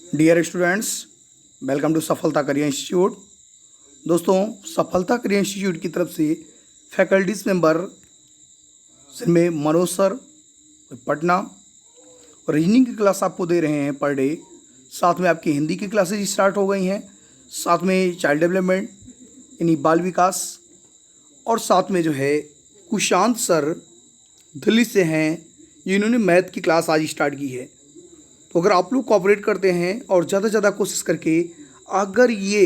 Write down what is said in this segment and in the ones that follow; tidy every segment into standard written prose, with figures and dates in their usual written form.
Dear students, welcome to सफलता career institute. दोस्तों, सफलता करियर इंस्टीट्यूट की तरफ से फैकल्टीज मेंबर जिनमें मनोज सर पटना और रीजनिंग की क्लास आपको दे रहे हैं पर डे। साथ में आपकी हिंदी की क्लासेज स्टार्ट हो गई हैं, साथ में चाइल्ड डेवलपमेंट यानी बाल विकास, और साथ में जो है कुशांत सर दिल्ली से हैं, जिन्होंने मैथ की क्लास आज स्टार्ट की है। तो अगर आप लोग कोऑपरेट करते हैं और ज़्यादा से ज़्यादा कोशिश करके अगर ये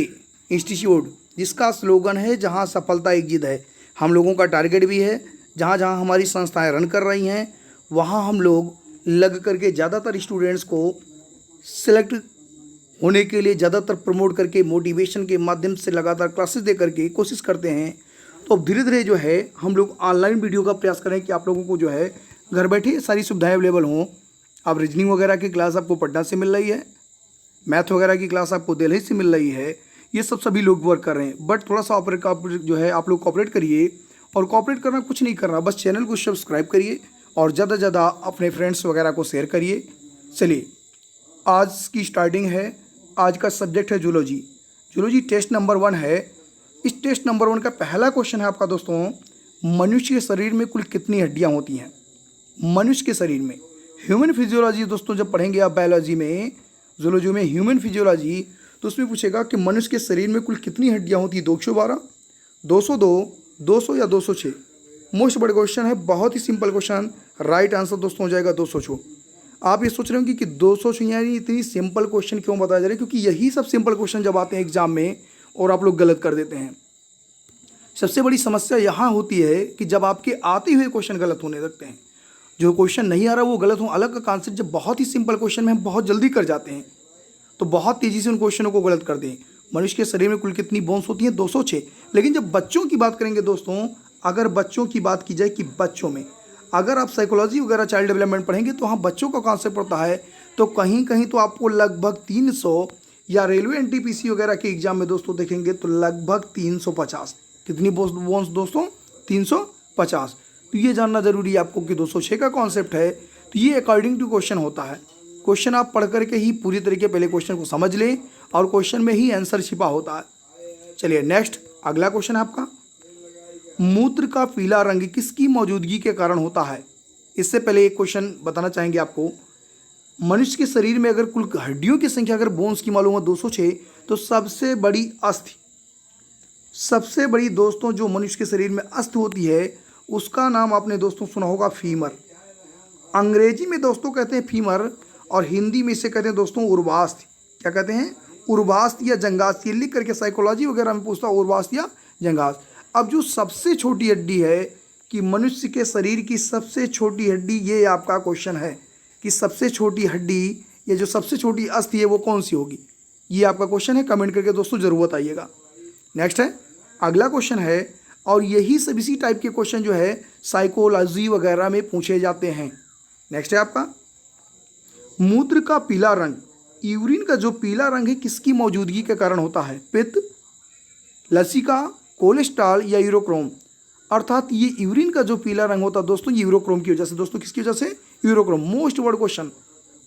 इंस्टीट्यूट जिसका स्लोगन है जहां सफलता एक जिद है, हम लोगों का टारगेट भी है, जहां जहां हमारी संस्थाएं रन कर रही हैं वहां हम लोग लग करके ज़्यादातर स्टूडेंट्स को सिलेक्ट होने के लिए ज़्यादातर प्रमोट करके मोटिवेशन के माध्यम से लगातार क्लासेस दे करके कोशिश करते हैं। तो अब धीरे धीरे जो है हम लोग ऑनलाइन वीडियो का प्रयास करें कि आप लोगों को जो है घर बैठे सारी सुविधाएं अवेलेबल हों। अब रीजनिंग वगैरह की क्लास आपको पटना से मिल रही है, मैथ वगैरह की क्लास आपको दिल्ली से मिल रही है, ये सब सभी लोग वर्क कर रहे हैं। बट थोड़ा सा ऑपरेट जो है आप लोग कोऑपरेट करिए, और कोऑपरेट करना कुछ नहीं करना, बस चैनल को सब्सक्राइब करिए और ज़्यादा से ज़्यादा अपने फ्रेंड्स वगैरह को शेयर करिए। चलिए, आज की स्टार्टिंग है। आज का सब्जेक्ट है जूलॉजी। जूलॉजी टेस्ट नंबर 1 है। इस टेस्ट नंबर 1 का पहला क्वेश्चन है आपका दोस्तों, मनुष्य के शरीर में कुल कितनी हड्डियाँ होती हैं? मनुष्य के शरीर में ह्यूमन फिजियोलॉजी दोस्तों जब पढ़ेंगे आप बायोलॉजी में, जूलॉजी में ह्यूमन फिजियोलॉजी, तो उसमें पूछेगा कि मनुष्य के शरीर में कुल कितनी हड्डियाँ होती है? 212, 202, 200 या 206? मोस्ट बड़ा क्वेश्चन है, बहुत ही सिंपल क्वेश्चन। राइट आंसर दोस्तों हो जाएगा 206। आप ये सोच रहे होंगे कि 206 यानी इतनी सिंपल क्वेश्चन क्यों बताया जा रहा है? क्योंकि यही सब सिंपल क्वेश्चन जब आते हैं एग्जाम में और आप लोग गलत कर देते हैं। सबसे बड़ी समस्या यहाँ होती है कि जब आपके आते हुए क्वेश्चन गलत होने लगते हैं, जो क्वेश्चन नहीं आ रहा वो गलत हो, अलग का कॉन्सेप्ट। जब बहुत ही सिंपल क्वेश्चन में हम बहुत जल्दी कर जाते हैं तो बहुत तेज़ी से उन क्वेश्चनों को गलत कर दें। मनुष्य के शरीर में कुल कितनी बोन्स होती हैं? 206। लेकिन जब बच्चों की बात करेंगे दोस्तों, अगर बच्चों की बात की जाए कि बच्चों में अगर आप साइकोलॉजी वगैरह चाइल्ड डेवलपमेंट पढ़ेंगे तो हाँ बच्चों का कॉन्सेप्ट पड़ता है, तो कहीं कहीं तो आपको लगभग 300, या रेलवे एनटीपीसी वगैरह के एग्जाम में दोस्तों देखेंगे तो लगभग 350। कितनी बोन्स दोस्तों? 350। तो ये जानना जरूरी है आपको कि 206 का कॉन्सेप्ट है। तो ये अकॉर्डिंग टू क्वेश्चन होता है। क्वेश्चन आप पढ़ करके ही पूरी तरीके पहले क्वेश्चन को समझ लें और क्वेश्चन में ही आंसर छिपा होता है। चलिए नेक्स्ट, अगला क्वेश्चन है आपका, मूत्र का पीला रंग किसकी मौजूदगी के कारण होता है? इससे पहले एक क्वेश्चन बताना चाहेंगे आपको, मनुष्य के शरीर में अगर कुल हड्डियों की संख्या अगर बोन्स की मालूम हो 206, तो सबसे बड़ी अस्थि, सबसे बड़ी दोस्तों जो मनुष्य के शरीर में अस्थि होती है उसका नाम आपने दोस्तों सुना होगा फीमर। अंग्रेजी में दोस्तों कहते हैं फीमर और हिंदी में इसे कहते हैं दोस्तों उर्वास्थ। क्या कहते हैं? उर्वास्थ या जंगास्थ। ये लिख करके साइकोलॉजी वगैरह में पूछता उर्वास्थ या जंगास्थ। अब जो सबसे छोटी हड्डी है कि मनुष्य के शरीर की सबसे छोटी हड्डी, ये आपका क्वेश्चन है कि सबसे छोटी हड्डी या जो सबसे छोटी अस्थि है वो कौन सी होगी? ये आपका क्वेश्चन है, कमेंट करके दोस्तों जरूर बताइएगा। नेक्स्ट है, अगला क्वेश्चन है, और यही सब इसी टाइप के क्वेश्चन जो है साइकोलॉजी वगैरह में पूछे जाते हैं। नेक्स्ट है आपका, मूत्र का पीला रंग, यूरिन का जो पीला रंग है किसकी मौजूदगी के कारण होता है? पित्त, लसिका, कोलेस्ट्रॉल या यूरोक्रोम? अर्थात ये यूरिन का जो पीला रंग होता है दोस्तों यूरोक्रोम की वजह से। दोस्तों किसकी वजह से? यूरोक्रोम। मोस्ट वर्ड क्वेश्चन,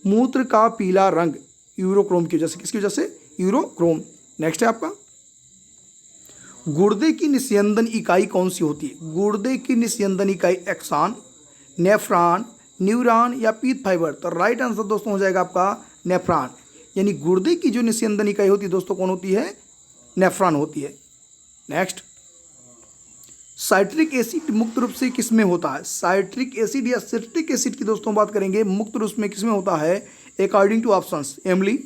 मूत्र का पीला रंग यूरोक्रोम की वजह से। किसकी वजह से? यूरोक्रोम। नेक्स्ट है आपका, गुर्दे की निस्यंदन इकाई कौन सी होती है? गुर्दे की निस्यंदन इकाई एक्सान, नेफ्रॉन, न्यूरॉन या पीत फाइबर? तो राइट आंसर दोस्तों हो जाएगा आपका नेफ्रॉन। यानी गुर्दे की जो निस्यंदन इकाई होती है दोस्तों कौन होती है? नेफ्रॉन होती है। नेक्स्ट, साइट्रिक एसिड मुक्त रूप से किसमें होता है? साइट्रिक एसिड या सिट्रिक एसिड की दोस्तों बात करेंगे, मुक्त रूप में किसमें होता है? अकॉर्डिंग टू ऑप्शंस, इमली,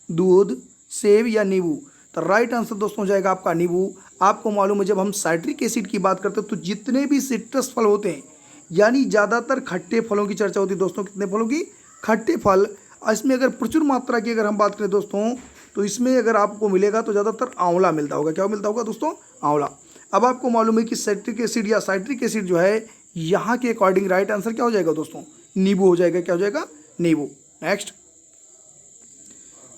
दूध, सेब या नींबू? तो राइट आंसर दोस्तों हो जाएगा आपका नींबू। आपको मालूम है जब हम साइट्रिक एसिड की बात करते हैं तो जितने भी सिट्रस फल होते हैं, यानी ज़्यादातर खट्टे फलों की चर्चा होती है दोस्तों। कितने फलों की? खट्टे फल। इसमें अगर प्रचुर मात्रा की अगर हम बात करें दोस्तों, तो इसमें अगर आपको मिलेगा तो ज़्यादातर आंवला मिलता होगा। क्या मिलता होगा दोस्तों? आंवला। अब आपको मालूम है कि साइट्रिक एसिड या साइट्रिक एसिड जो है यहाँ के अकॉर्डिंग राइट आंसर क्या हो जाएगा दोस्तों? नींबू हो जाएगा। क्या हो जाएगा? नींबू। नेक्स्ट,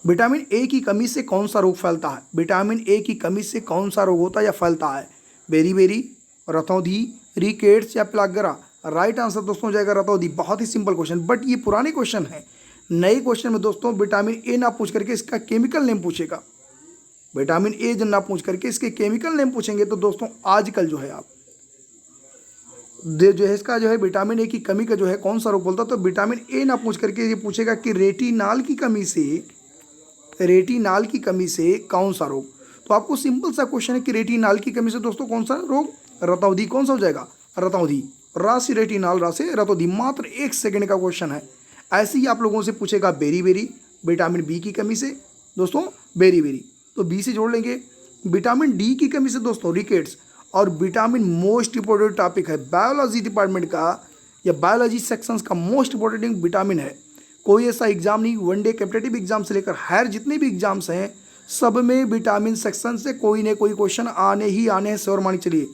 विटामिन ए की कमी से कौन सा रोग फैलता है? विटामिन ए की कमी से कौन सा रोग होता है या फैलता है? बेरी, रतौंधी, रिकेट्स या प्लागरा? राइट आंसर दोस्तों हो जाएगा रतौंधी। बहुत ही सिंपल क्वेश्चन, बट ये पुराने क्वेश्चन है, नए क्वेश्चन में दोस्तों विटामिन ए ना पूछ करके इसका केमिकल नेम पूछेगा। विटामिन ए जब ना पूछ करके इसके केमिकल नेम पूछेंगे तो दोस्तों आजकल जो है आप जो है इसका जो है विटामिन ए की कमी का जो है कौन सा रोग बोलता है, तो विटामिन ए ना पूछ करके ये पूछेगा कि रेटिनाल की कमी से कौन सा रोग। तो आपको सिंपल सा क्वेश्चन है कि रेटिनाल की कमी से दोस्तों कौन सा रोग, रतौंधी। कौन सा हो जाएगा, रतौंधी। राशि रेटिनाल राशि रतौंधी, मात्र 1 सेकंड का क्वेश्चन है। ऐसे ही आप लोगों से पूछेगा बेरी विटामिन बी की कमी से दोस्तों बेरी, तो बी से जोड़ लेंगे। विटामिन डी की कमी से दोस्तों रिकेट्स। और विटामिन मोस्ट इंपॉर्टेंट टॉपिक है बायोलॉजी डिपार्टमेंट का या बायोलॉजी सेक्शंस का मोस्ट इंपॉर्टेंट विटामिन है। कोई ऐसा एग्जाम नहीं, वनडे कॉम्पिटिटिव एग्जाम से लेकर हायर जितने भी एग्जाम्स हैं सब में विटामिन सेक्शन से कोई ना कोई क्वेश्चन आने ही आने हैं, श्योर मान चलिए।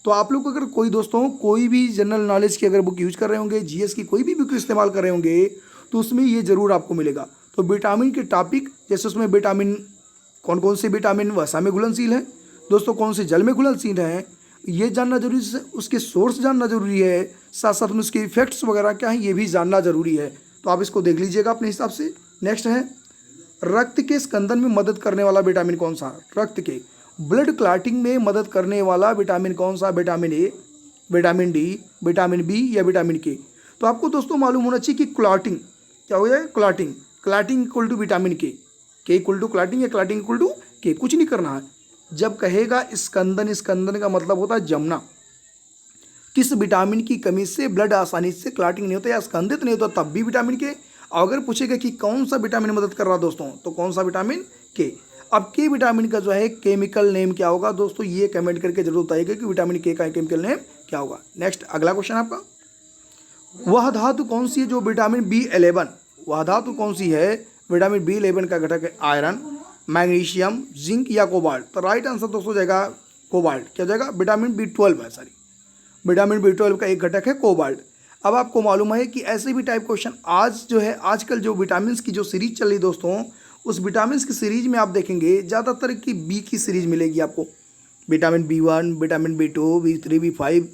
तो आप लोग अगर कोई दोस्तों कोई भी जनरल नॉलेज की अगर बुक यूज कर रहे होंगे, जीएस की कोई भी बुक इस्तेमाल कर रहे होंगे तो उसमें ये जरूर आपको मिलेगा। तो विटामिन के टॉपिक जैसे उसमें विटामिन कौन कौन से विटामिन वसा में घुलनशील है दोस्तों, कौन से जल में घुलनशील हैं, ये जानना जरूरी है। उसके सोर्स जानना जरूरी है, साथ साथ में उसके इफेक्ट्स वगैरह क्या हैं ये भी जानना जरूरी है। तो आप इसको देख लीजिएगा अपने हिसाब से। नेक्स्ट है रक्त के स्कंदन में मदद करने वाला विटामिन कौन सा, रक्त के ब्लड क्लॉटिंग में मदद करने वाला विटामिन कौन सा, vitamin A, vitamin D, vitamin B या विटामिन के। तो आपको दोस्तों मालूम होना चाहिए कि क्लॉटिंग क्या हो जाएगा, क्लॉटिंग इक्वल टू विटामिन के इक्वल टू क्लॉटिंग या क्लॉटिंग इक्वल टू के। कुछ नहीं करना है। जब कहेगा स्कंदन का मतलब होता है जमना। किस विटामिन की कमी से ब्लड आसानी से क्लॉटिंग नहीं होता या स्कंदित नहीं होता, तब भी विटामिन के। अगर पूछेगा कि कौन सा विटामिन मदद कर रहा है दोस्तों, तो कौन सा विटामिन के। अब के विटामिन का जो है केमिकल नेम क्या होगा दोस्तों, ये कमेंट करके जरूर बताइएगा कि विटामिन के का केमिकल नेम क्या होगा। नेक्स्ट अगला क्वेश्चन आपका, वह धातु कौन सी है जो विटामिन B11, वह धातु कौन सी है विटामिन B11 का घटक है, आयरन, मैग्नीशियम, जिंक या कोबाल्ट। तो राइट आंसर दोस्तों जाएगा कोबाल्ट। क्या हो जाएगा, विटामिन B12 है, सॉरी विटामिन B12 का एक घटक है कोबाल्ट। अब आपको मालूम है कि ऐसे भी टाइप क्वेश्चन आज जो है आजकल जो विटामिन की जो सीरीज चल रही दोस्तों, उस विटामिन की सीरीज में आप देखेंगे ज़्यादातर की बी की सीरीज मिलेगी आपको। Vitamin B1, vitamin B2, B3, B5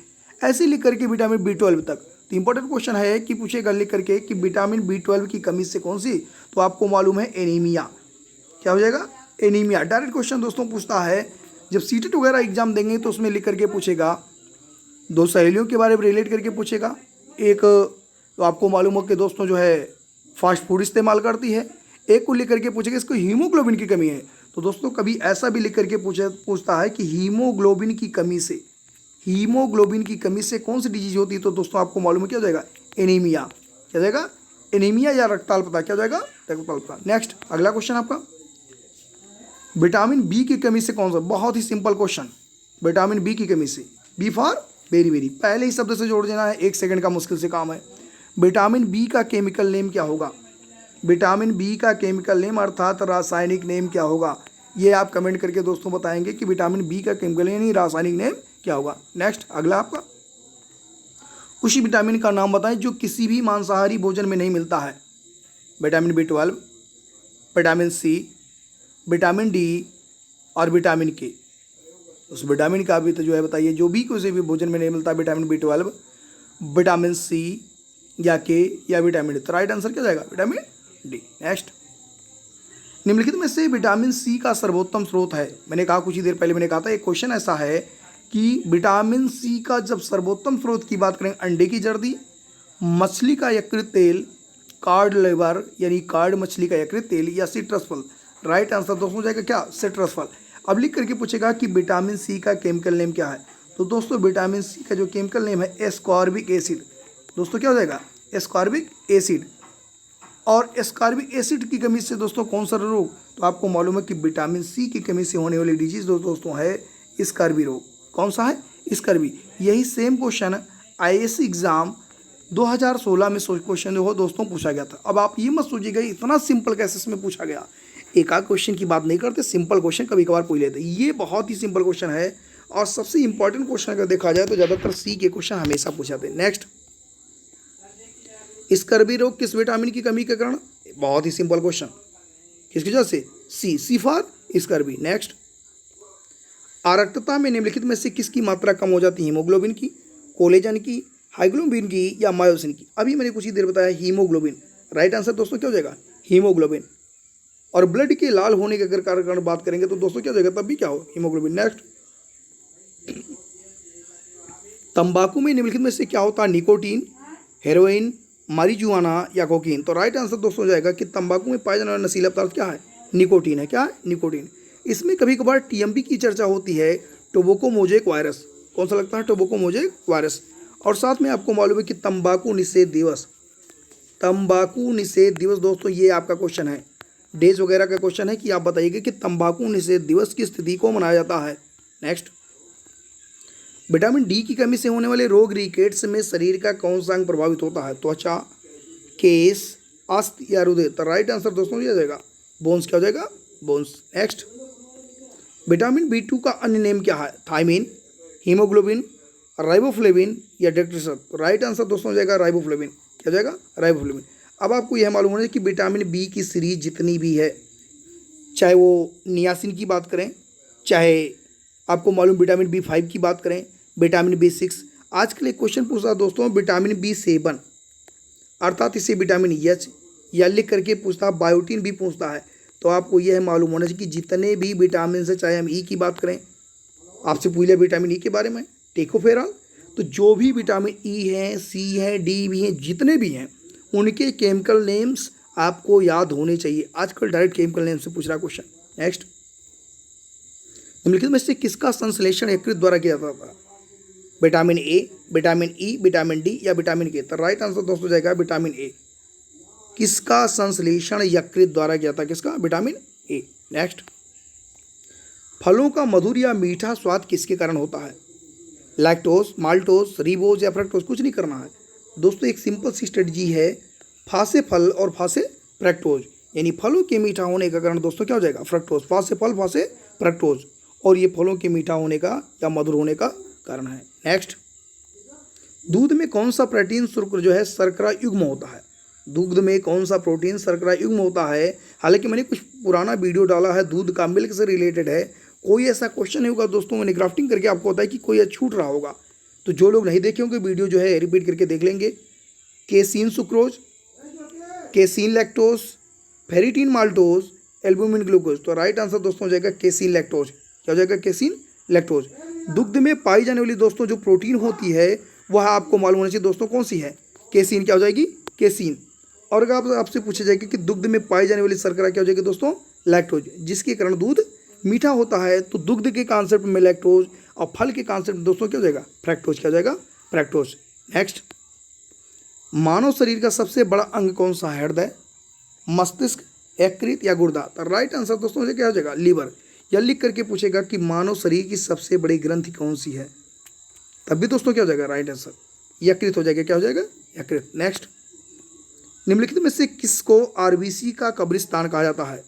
ऐसे लिख करके विटामिन B12 तक। तो इंपॉर्टेंट क्वेश्चन है कि पूछेगा लिख करके कि विटामिन B12 की कमी से कौन सी, तो आपको मालूम है एनीमिया। क्या हो जाएगा, एनीमिया। डायरेक्ट क्वेश्चन दोस्तों पूछता है जब सीटेट वगैरह एग्जाम देंगे तो उसमें लिख करके पूछेगा, दो सहेलियों के बारे में रिलेट करके पूछेगा। एक तो आपको मालूम हो कि दोस्तों जो है फास्ट फूड इस्तेमाल करती है, एक को लिख करके पूछेगा इसको हीमोग्लोबिन की कमी है। तो दोस्तों कभी ऐसा भी लिख करके पूछता है कि हीमोग्लोबिन की कमी से कौन सी डिजीज होती है, तो दोस्तों आपको मालूम है क्या हो जाएगा, एनीमिया। क्या हो जाएगा, एनीमिया या रक्ताल्पता। क्या हो जाएगा, रक्ताल्पता। नेक्स्ट अगला क्वेश्चन आपका, विटामिन बी की कमी से कौन सा, बहुत ही सिंपल क्वेश्चन, विटामिन बी की कमी से, बी फॉर बेरी, पहले ही शब्द से जोड़ देना है, 1 सेकंड का मुश्किल से काम है। विटामिन बी का केमिकल नेम क्या होगा, विटामिन बी का केमिकल नेम अर्थात रासायनिक नेम क्या होगा, ये आप कमेंट करके दोस्तों बताएंगे कि विटामिन बी का केमिकल यानी रासायनिक नेम क्या होगा। नेक्स्ट अगला आपका, उसी विटामिन का नाम बताएं जो किसी भी मांसाहारी भोजन में नहीं मिलता है, vitamin B12, vitamin C, vitamin D और विटामिन के। उस विटामिन का भी तो जो है बताइए जो भी किसी भी भोजन में नहीं मिलता, विटामिन B12, विटामिन सी या के या विटामिन डी। तो राइट आंसर क्या जाएगा, विटामिन डी। नेक्स्ट, निम्नलिखित में से विटामिन सी का सर्वोत्तम स्रोत है। मैंने कहा कुछ ही देर पहले मैंने कहा था एक क्वेश्चन ऐसा है कि विटामिन सी का जब सर्वोत्तम स्रोत की बात करें, अंडे की जर्दी, मछली का यकृत तेल, कार्ड लेवर यानी कार्ड मछली का यकृत तेल या सिट्रस फल। राइट आंसर दोस्तों जाएगा क्या, सिट्रस फल। अब लिख करके पूछेगा कि विटामिन सी का केमिकल नेम क्या है, तो दोस्तों विटामिन सी का जो केमिकल नेम है एस्कॉर्बिक एसिड। दोस्तों क्या हो जाएगा, एस्कॉर्बिक एसिड। और एस्कॉर्बिक एसिड की कमी से दोस्तों कौन सा रोग, तो आपको मालूम है कि विटामिन सी की कमी से होने वाली डिजीज दोस्तों है स्कर्वी रोग। कौन सा है, स्कर्वी। यही सेम क्वेश्चन IAS एग्जाम 2016 में क्वेश्चन जो हो दोस्तों पूछा गया था। अब आप ये मत सोचिएगा इतना सिंपल कैसे इसमें पूछा गया, एक आध क्वेश्चन की बात नहीं करते, सिंपल क्वेश्चन कभी कभार पूछ लेते। ये बहुत ही सिंपल क्वेश्चन है और सबसे इंपॉर्टेंट क्वेश्चन अगर देखा जाए तो ज़्यादातर सी के क्वेश्चन हमेशा पूछाते हैं। नेक्स्ट, स्कर्वी रोग किस विटामिन की कमी के कारण, बहुत ही सिंपल क्वेश्चन, किसकी वजह से, सी फॉर स्कर्वी। नेक्स्ट, आरक्तता में निम्नलिखित में से किसकी मात्रा कम हो जाती है, हीमोग्लोबिन की, कोलेजन की, हाइग्लोबिन की या मायोसिन की। अभी मैंने कुछ ही देर बताया हीमोग्लोबिन। राइट आंसर दोस्तों क्या हो जाएगा, हीमोग्लोबिन। और ब्लड के लाल होने के अगर कारण बात करेंगे तो दोस्तों क्या हो जाएगा, तब भी क्या हो, हीमोग्लोबिन। नेक्स्ट, तंबाकू में निम्नलिखित में से क्या होता है, निकोटीन, हेरोइन, मारिजुआना या कोकीन। तो राइट आंसर दोस्तों हो जाएगा कि तंबाकू में पाया जाने वाला नशीला पदार्थ क्या है, निकोटीन है। क्या है, निकोटीन। इसमें कभी कभार टीएमबी की चर्चा होती है, टोबैको मोजेक वायरस। कौन सा लगता है, टोबैको मोजेक वायरस। और साथ में आपको मालूम है कि तंबाकू निषेध दिवस, तंबाकू निषेध दिवस दोस्तों ये आपका क्वेश्चन है, डेज वगैरह का क्वेश्चन है कि आप बताइएगा कि तंबाकू निषेध दिवस की स्थिति को मनाया जाता है। नेक्स्ट, विटामिन डी की कमी से होने वाले रोग रिकेट्स में शरीर का कौन सा अंग प्रभावित होता है, त्वचा, केस, अस्थि या हृदय। तो राइट आंसर दोस्तों ये जाएगा बोन्स। क्या हो जाएगा, बोन्स। नेक्स्ट, विटामिन बी2 का अन्य नेम क्या है, थायमिन, हीमोग्लोबिन, राइबोफ्लेविन या डेक्ट्रिसन। तो राइट आंसर दोस्तों हो जाएगा राइबोफ्लेविन। क्या हो जाएगा, राइबोफ्लेविन। अब आपको यह मालूम होना है कि विटामिन बी की सीरीज जितनी भी है, चाहे वो नियासिन की बात करें, चाहे आपको मालूम विटामिन बी5 की बात करें, विटामिन बी6। आजकल एक क्वेश्चन पूछा दोस्तों विटामिन बी7, अर्थात इसे विटामिन एच या लिख करके पूछता है, बायोटीन भी पूछता है। तो आपको यह मालूम होना चाहिए कि जितने भी विटामिन से, चाहे हम ई की बात करें, आपसे पूछ लिया विटामिन ई के बारे में, टेकोफेरॉल, तो जो भी विटामिन ई है, सी है, डी भी हैं, जितने भी हैं उनके केमिकल नेम्स आपको याद होने चाहिए। आजकल डायरेक्ट केमिकल नेम से पूछ रहा क्वेश्चन। नेक्स्ट, निम्नलिखित में से किसका संश्लेषण यकृत द्वारा किया जाता है, vitamin A, vitamin E, vitamin D या विटामिन के। तो राइट आंसर दोस्तों जाएगा विटामिन ए। किसका संश्लेषण यकृत द्वारा किया था, किसका, विटामिन ए। नेक्स्ट, फलों का मधुर या मीठा स्वाद किसके कारण होता है, लैक्टोज, माल्टोज, रिबोज या फ्रक्टोज। कुछ नहीं करना है दोस्तों, एक सिंपल सी स्ट्रेटजी है, फा से फल और फा से फ्रक्टोज, यानी फलों के मीठा होने का कारण दोस्तों क्या हो जाएगा, फ्रक्टोज। फा से फल, फा से फ्रक्टोज, और ये फलों के मीठा होने का या मधुर होने का कारण है। नेक्स्ट, दूध में कौन सा प्रोटीन शुक्र जो है शर्करा युग्म होता है, दूध में कौन सा प्रोटीन शर्करा युग्म होता है। हालांकि मैंने कुछ पुराना वीडियो डाला है, दूध का मिल्क से रिलेटेड है, कोई ऐसा क्वेश्चन नहीं होगा दोस्तों, मैंने ग्राफ्टिंग करके आपको बताया कि कोई छूट रहा होगा, तो जो लोग नहीं देखे होंगे वीडियो जो है रिपीट करके देख लेंगे। Casein sucrose, casein lactose, ferritin maltose, albumin glucose. तो राइट आंसर दोस्तों हो जाएगा केसीन लैक्टोज। क्या हो जाएगा, केसीन लैक्टोज। दुग्ध में पाई जाने वाली दोस्तों जो प्रोटीन होती है वह आपको मालूम होना चाहिए दोस्तों कौन सी है, केसीन। क्या हो जाएगी, केसीन। और अगर आपसे पूछा जाएगा कि दुग्ध में पाई जाने वाली शर्करा क्या हो जाएगी दोस्तों, लैक्टोज, जिसके कारण दूध मीठा होता है। तो दुग्ध के कॉन्सेप्ट में लैक्टोज और फल के कॉन्सेप्ट में दोस्तों क्या हो जाएगा, फ्रैक्टोज। क्या हो जाएगा, फ्रैक्टोज। नेक्स्ट, मानव शरीर का सबसे बड़ा अंग कौन सा है, हृदय, मस्तिष्क, यकृत या गुर्दा। तो राइट आंसर दोस्तों क्या हो जाएगा, लीवर। या लिख करके पूछेगा कि मानव शरीर की सबसे बड़ी ग्रंथि कौन सी है, तब भी दोस्तों क्या हो जाएगा, राइट आंसर यकृत हो जाएगा। क्या हो जाएगा, यकृत। नेक्स्ट, निम्नलिखित में से किसको आरबीसी का कब्रिस्तान कहा जाता है,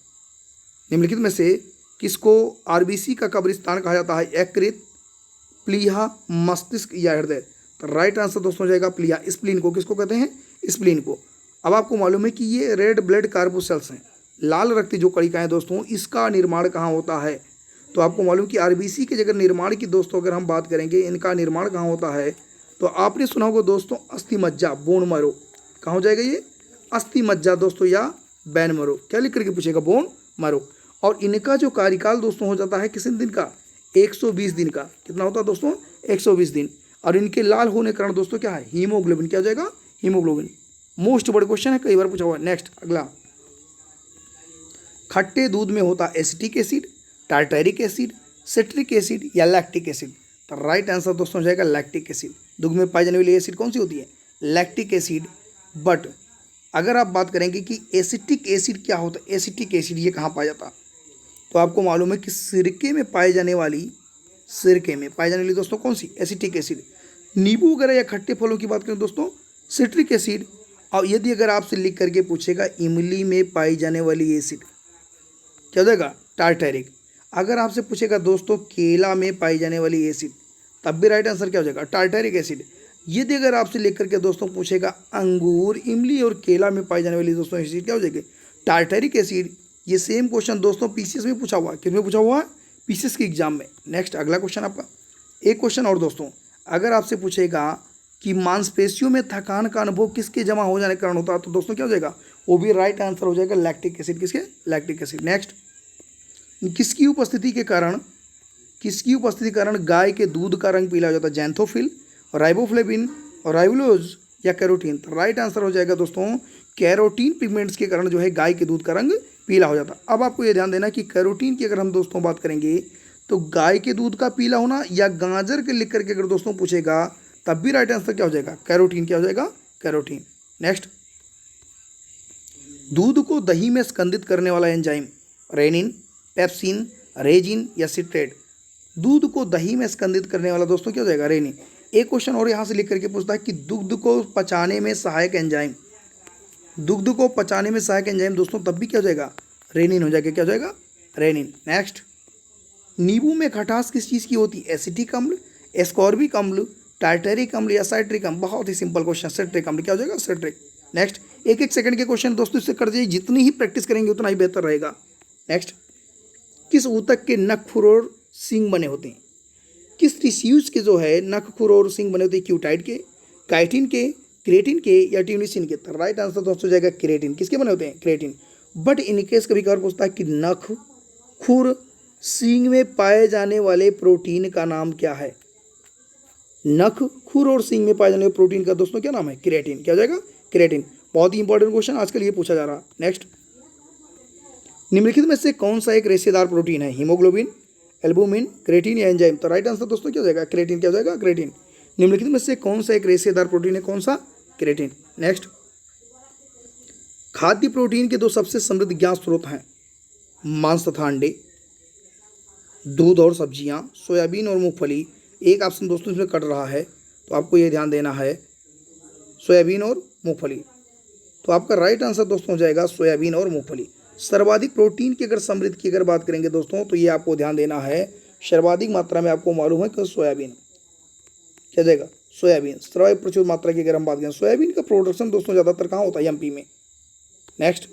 निम्नलिखित में से किसको आरबीसी का कब्रिस्तान कहा जाता है, यकृत, प्लीहा, मस्तिष्क या हृदय। तो राइट आंसर दोस्तों हो जाएगा प्लीहा। स्प्लीन को किसको कहते हैं, स्प्लीन को। अब आपको मालूम है कि ये रेड ब्लड कार्बोसेल्स हैं, लाल रक्त जो कणिकाएं दोस्तों, इसका निर्माण कहाँ होता है। तो आपको मालूम कि आरबीसी के अगर निर्माण की दोस्तों अगर हम बात करेंगे, इनका निर्माण कहाँ होता है, तो आपने सुना होगा दोस्तों अस्थि मज्जा, बोन मैरो। कहाँ हो जाएगा ये, अस्थि मज्जा दोस्तों या बैन मैरो। क्या लिख करके पूछेगा, बोन मैरो। और इनका जो कार्यकाल दोस्तों हो जाता है कितने दिन का, 120 दिन का। कितना होता है दोस्तों, 120 दिन। और इनके लाल होने के कारण दोस्तों क्या है, हीमोग्लोबिन। क्या हो जाएगा, हीमोग्लोबिन। मोस्ट बड़ा क्वेश्चन है, कई बार पूछा हुआ है। नेक्स्ट, अगला, खट्टे दूध में होता acetic acid, tartaric acid, citric acid या लैक्टिक एसिड। तो राइट आंसर दोस्तों हो जाएगा लैक्टिक एसिड। दूध में पाई जाने वाली एसिड कौन सी होती है, लैक्टिक एसिड। बट अगर आप बात करेंगे कि एसिटिक एसिड क्या होता है, एसिटिक एसिड ये कहाँ पाया जाता, तो आपको मालूम है कि सिरके में पाई जाने वाली दोस्तों कौन सी, एसिटिक एसिड। नींबू वगैरह या खट्टे फलों की बात करें दोस्तों, सिट्रिक एसिड। और यदि अगर आपसे लिख करके पूछेगा इमली में पाई जाने वाली एसिड, क्या हो जाएगा, टार्टरिक। अगर आपसे पूछेगा दोस्तों केला में पाई जाने वाली एसिड, तब भी राइट आंसर क्या हो जाएगा, टार्टरिक एसिड। यदि अगर आपसे लिख करके दोस्तों पूछेगा अंगूर, इमली और केला में पाई जाने वाली दोस्तों एसिड क्या हो जाएगी, टार्टरिक एसिड। ये सेम क्वेश्चन दोस्तों पीसीएस में पूछा हुआ है। किसमें पूछा हुआ है, पीसीएस के एग्जाम में। नेक्स्ट, अगला क्वेश्चन आपका, एक क्वेश्चन और दोस्तों, अगर आपसे पूछेगा कि मांसपेशियों में थकान का अनुभव किसके जमा हो जाने के कारण होता है, तो दोस्तों क्या हो जाएगा, वो भी राइट आंसर हो जाएगा लैक्टिक एसिड। किसके? Lactic acid. नेक्स्ट, किसकी उपस्थिति के कारण गाय के दूध का रंग पीला हो जाता है? जैंथोफिल, राइबोफ्लेविन, राइबोलोज या कैरोटीन? तो राइट आंसर हो जाएगा दोस्तों कैरोटीन पिगमेंट्स के कारण जो है गाय के दूध का रंग पीला हो जाता है। अब आपको ये ध्यान देना कि कैरोटीन की अगर हम दोस्तों बात करेंगे तो गाय के दूध का पीला होना या गाजर के लिख करके अगर दोस्तों पूछेगा तब भी राइट आंसर क्या हो जाएगा? कैरोटीन। क्या हो जाएगा? कैरोटीन। नेक्स्ट, दूध को दही में स्कंदित करने वाला एंजाइम? रेनिन, पेप्सिन, रेजिन या सिट्रेट? दूध को दही में स्कंदित करने वाला दोस्तों क्या हो जाएगा? रेनिन। एक क्वेश्चन और यहाँ से लिख करके पूछता है कि दुग्ध को पचाने में सहायक एंजाइम, दुग्ध को पचाने में सहायक एंजाइम दोस्तों तब भी क्या हो जाएगा? रेनिन हो जाएगा। क्या हो जाएगा? रेनिन। नेक्स्ट, नींबू में खटास किस चीज़ की होती है? एसिटिक अम्ल, एस्कॉर्बिक अम्ल, टार्टरिक अम्ल या साइट्रिक अम्ल? बहुत ही सिंपल क्वेश्चन, सिट्रिक अम्ल। क्या हो जाएगा? सिट्रिक। नेक्स्ट, एक एक सेकंड के क्वेश्चन दोस्तों इससे कर जाइए, जितनी ही प्रैक्टिस करेंगे उतना ही बेहतर रहेगा। नेक्स्ट, किस ऊतक के नख, खुर और सींग बने होते हैं? किस टिश्यूज के जो है नख, खुर और सींग बने होते हैं? क्यूटाइड के, काइटिन के, क्रिएटिन के या ट्यूनिसिन के? तो राइट आंसर दोस्तों हो जाएगा क्रिएटिन। किसके बने होते हैं? क्रिएटिन। बट इन केस कभी कभार पूछता है कि नख, खुर, सींग में पाए जाने वाले प्रोटीन का नाम क्या है? नख, खुर और सींग में पाए जाने वाले प्रोटीन का दोस्तों क्या नाम है? क्रिएटिन। क्या हो जाएगा? क्रिएटिन। बहुत ही इंपॉर्टेंट क्वेश्चन आजकल ये पूछा जा रहा है। नेक्स्ट, निम्नलिखित में से कौन सा एक रेशेदार प्रोटीन है? हीमोग्लोबिन, एल्बुमिन, क्रिएटिन या एंजाइम? तो राइट आंसर दोस्तों क्या हो जाएगा? क्रिएटिन। क्या हो जाएगा? क्रिएटिन। निम्नलिखित में से कौन सा एक रेशेदार प्रोटीन है? कौन सा? क्रिएटिन। नेक्स्ट, खाद्य प्रोटीन के दो सबसे समृद्ध ज्ञात स्रोत हैं? मांस तथा अंडे, दूध और सब्जियां, सोयाबीन और मूंगफली। एक ऑप्शन दोस्तों इसमें कट रहा है तो आपको ये ध्यान देना है, सोयाबीन और मूंगफली। तो आपका राइट आंसर दोस्तों हो जाएगा सोयाबीन और मूंगफली। सर्वाधिक प्रोटीन की अगर समृद्ध की अगर बात करेंगे दोस्तों तो ये आपको ध्यान देना है, सर्वाधिक मात्रा में आपको मालूम है कि सोयाबीन। क्या जाएगा? सोयाबीन। सर्वाधिक प्रचुर मात्रा की अगर हम बात करें, सोयाबीन का प्रोडक्शन दोस्तों ज़्यादातर कहाँ होता है? एमपी में। नेक्स्ट,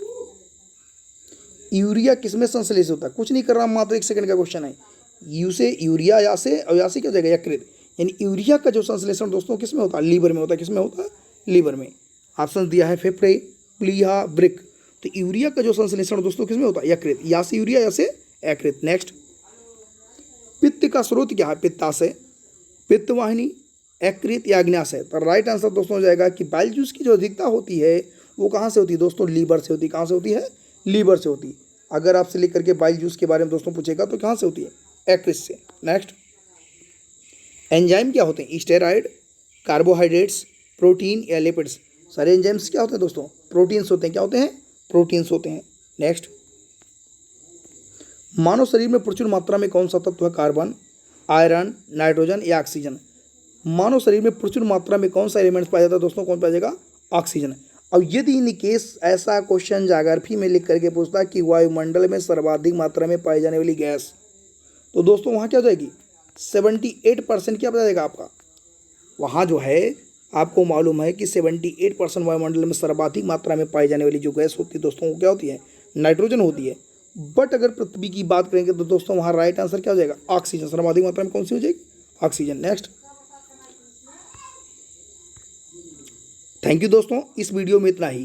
यूरिया किसमें संश्लेषित होता है? कुछ नहीं कर रहा, मात्र एक सेकंड का क्वेश्चन है। यू से यूरिया, या से, और या से क्या हो जाएगा? यकृत। यानी यूरिया का जो संश्लेषण दोस्तों किसमें होता है? लीवर में होता है। किसमें होता है? लीवर में। ऑप्शन दिया है फेफड़े, प्लीहा, वृक्क। तो यूरिया का जो संश्लेषण दोस्तों किसमें होता है? यकृत। या से यूरिया, या से यकृत। नेक्स्ट, पित्त का स्रोत क्या है? पित्ताशय, पित्तवाहिनी, यकृत या अग्न्याशय? तो राइट आंसर दोस्तों हो जाएगा कि बाइल जूस की जो अधिकता होती है वो कहाँ से होती है दोस्तों? लीवर से होती है। कहाँ से होती है? लीवर से होती है। अगर आपसे लिख करके बाइल जूस के बारे में दोस्तों पूछेगा तो कहाँ से होती है? यकृत से। नेक्स्ट, एंजाइम क्या होते हैं? स्टेरॉइड, कार्बोहाइड्रेट्स, प्रोटीन या लिपिड्स? सारे एंजाइम्स क्या होते हैं दोस्तों? प्रोटीन्स होते हैं। क्या होते हैं? प्रोटीन्स होते हैं। नेक्स्ट, मानव शरीर में प्रचुर मात्रा में कौन सा तत्व है? कार्बन, आयरन, नाइट्रोजन या ऑक्सीजन? मानव शरीर में प्रचुर मात्रा में कौन सा एलिमेंट्स पाया जाता है दोस्तों? कौन पाया जाएगा? ऑक्सीजन। अब यदि इन केस ऐसा क्वेश्चन ज्योग्राफी में लिख करके पूछता है कि वायुमंडल में सर्वाधिक मात्रा में पाई जाने वाली गैस, तो दोस्तों वहाँ क्या हो जाएगी? 78% क्या बता देगा आपका? वहाँ जो है आपको मालूम है कि 78% वायुमंडल में सर्वाधिक मात्रा में पाई जाने वाली जो गैस होती है दोस्तों वो क्या होती है? नाइट्रोजन होती है। बट अगर पृथ्वी की बात करेंगे तो दोस्तों वहाँ राइट आंसर क्या हो जाएगा? ऑक्सीजन। सर्वाधिक मात्रा में कौन सी हो जाएगी? ऑक्सीजन। नेक्स्ट, थैंक यू दोस्तों, इस वीडियो में इतना ही।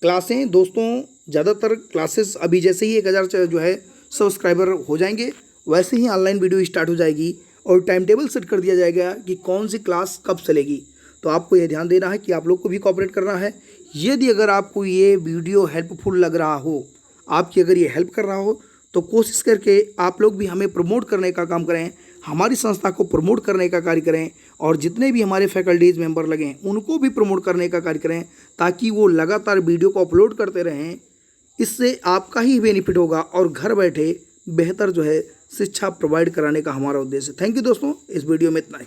क्लासें दोस्तों ज़्यादातर क्लासेस अभी जैसे ही 1000 जो है सब्सक्राइबर हो जाएंगे वैसे ही ऑनलाइन वीडियो स्टार्ट हो जाएगी और टाइम टेबल सेट कर दिया जाएगा कि कौन सी क्लास कब चलेगी। तो आपको ये ध्यान देना है कि आप लोग को भी कोऑपरेट करना है। यदि अगर आपको ये वीडियो हेल्पफुल लग रहा हो, आपकी अगर ये हेल्प कर रहा हो, तो कोशिश करके आप लोग भी हमें प्रमोट करने का काम करें, हमारी संस्था को प्रमोट करने का कार्य करें और जितने भी हमारे फैकल्टीज़ मेंबर लगे हैं उनको भी प्रमोट करने का कार्य करें ताकि वो लगातार वीडियो को अपलोड करते रहें। इससे आपका ही बेनिफिट होगा और घर बैठे बेहतर जो है शिक्षा प्रोवाइड कराने का हमारा उद्देश्य है। थैंक यू दोस्तों, इस वीडियो में इतना ही।